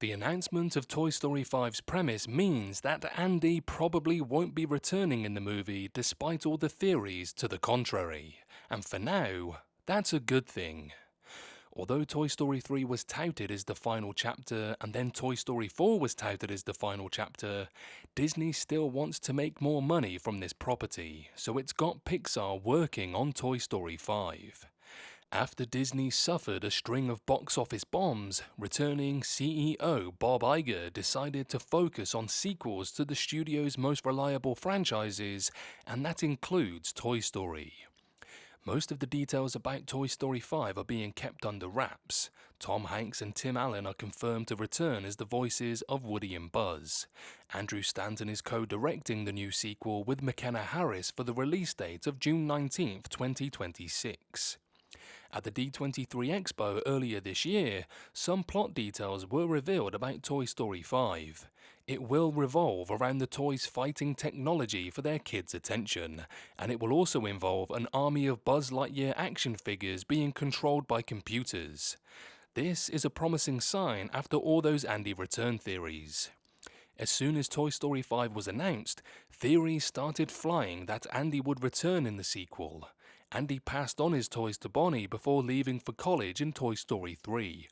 The announcement of Toy Story 5's premise means that Andy probably won't be returning in the movie despite all the theories to the contrary. And for now, that's a good thing. Although Toy Story 3 was touted as the final chapter and then Toy Story 4 was touted as the final chapter, Disney still wants to make more money from this property, so it's got Pixar working on Toy Story 5. After Disney suffered a string of box office bombs, returning CEO Bob Iger decided to focus on sequels to the studio's most reliable franchises, and that includes Toy Story. Most of the details about Toy Story 5 are being kept under wraps. Tom Hanks and Tim Allen are confirmed to return as the voices of Woody and Buzz. Andrew Stanton is co-directing the new sequel with McKenna Harris for the release date of June 19, 2026. At the D23 Expo earlier this year, some plot details were revealed about Toy Story 5. It will revolve around the toys fighting technology for their kids' attention, and it will also involve an army of Buzz Lightyear action figures being controlled by computers. This is a promising sign after all those Andy return theories. As soon as Toy Story 5 was announced, theories started flying that Andy would return in the sequel. Andy passed on his toys to Bonnie before leaving for college in Toy Story 3,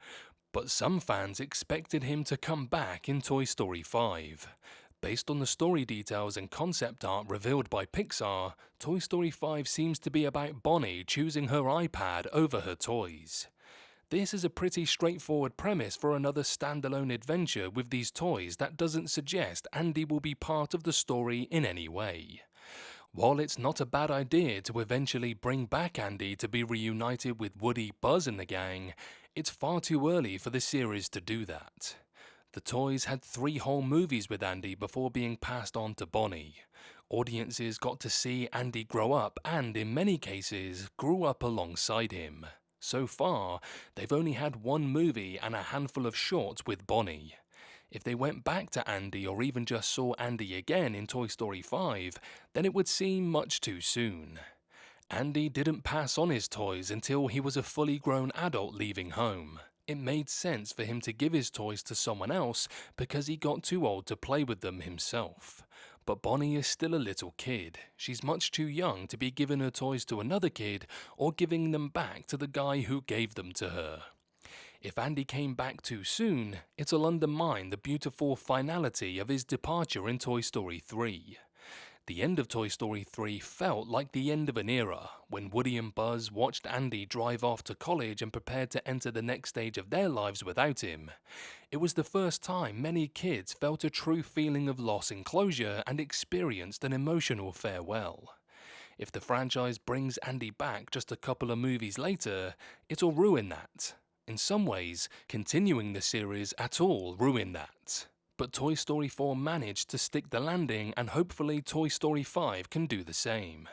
but some fans expected him to come back in Toy Story 5. Based on the story details and concept art revealed by Pixar, Toy Story 5 seems to be about Bonnie choosing her iPad over her toys. This is a pretty straightforward premise for another standalone adventure with these toys that doesn't suggest Andy will be part of the story in any way. While it's not a bad idea to eventually bring back Andy to be reunited with Woody, Buzz and the gang, it's far too early for the series to do that. The toys had 3 whole movies with Andy before being passed on to Bonnie. Audiences got to see Andy grow up and, in many cases, grew up alongside him. So far, they've only had 1 movie and a handful of shorts with Bonnie. If they went back to Andy or even just saw Andy again in Toy Story 5, then it would seem much too soon. Andy didn't pass on his toys until he was a fully grown adult leaving home. It made sense for him to give his toys to someone else because he got too old to play with them himself. But Bonnie is still a little kid. She's much too young to be giving her toys to another kid or giving them back to the guy who gave them to her. If Andy came back too soon, it'll undermine the beautiful finality of his departure in Toy Story 3. The end of Toy Story 3 felt like the end of an era, when Woody and Buzz watched Andy drive off to college and prepared to enter the next stage of their lives without him. It was the first time many kids felt a true feeling of loss and closure and experienced an emotional farewell. If the franchise brings Andy back just a couple of movies later, it'll ruin that. In some ways, continuing the series at all ruined that. But Toy Story 4 managed to stick the landing, and hopefully Toy Story 5 can do the same.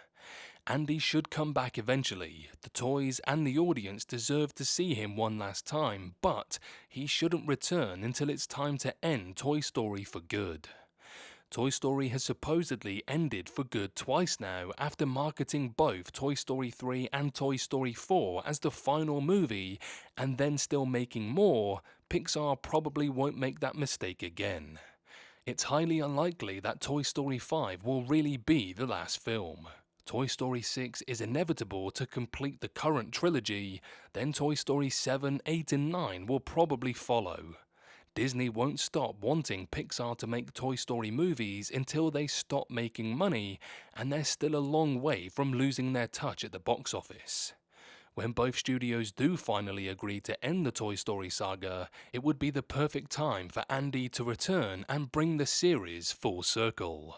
Andy should come back eventually. The toys and the audience deserve to see him one last time, but he shouldn't return until it's time to end Toy Story for good. Toy Story has supposedly ended for good twice now after marketing both Toy Story 3 and Toy Story 4 as the final movie, and then still making more. Pixar probably won't make that mistake again. It's highly unlikely that Toy Story 5 will really be the last film. Toy Story 6 is inevitable to complete the current trilogy, then Toy Story 7, 8 and 9 will probably follow. Disney won't stop wanting Pixar to make Toy Story movies until they stop making money, and they're still a long way from losing their touch at the box office. When both studios do finally agree to end the Toy Story saga, it would be the perfect time for Andy to return and bring the series full circle.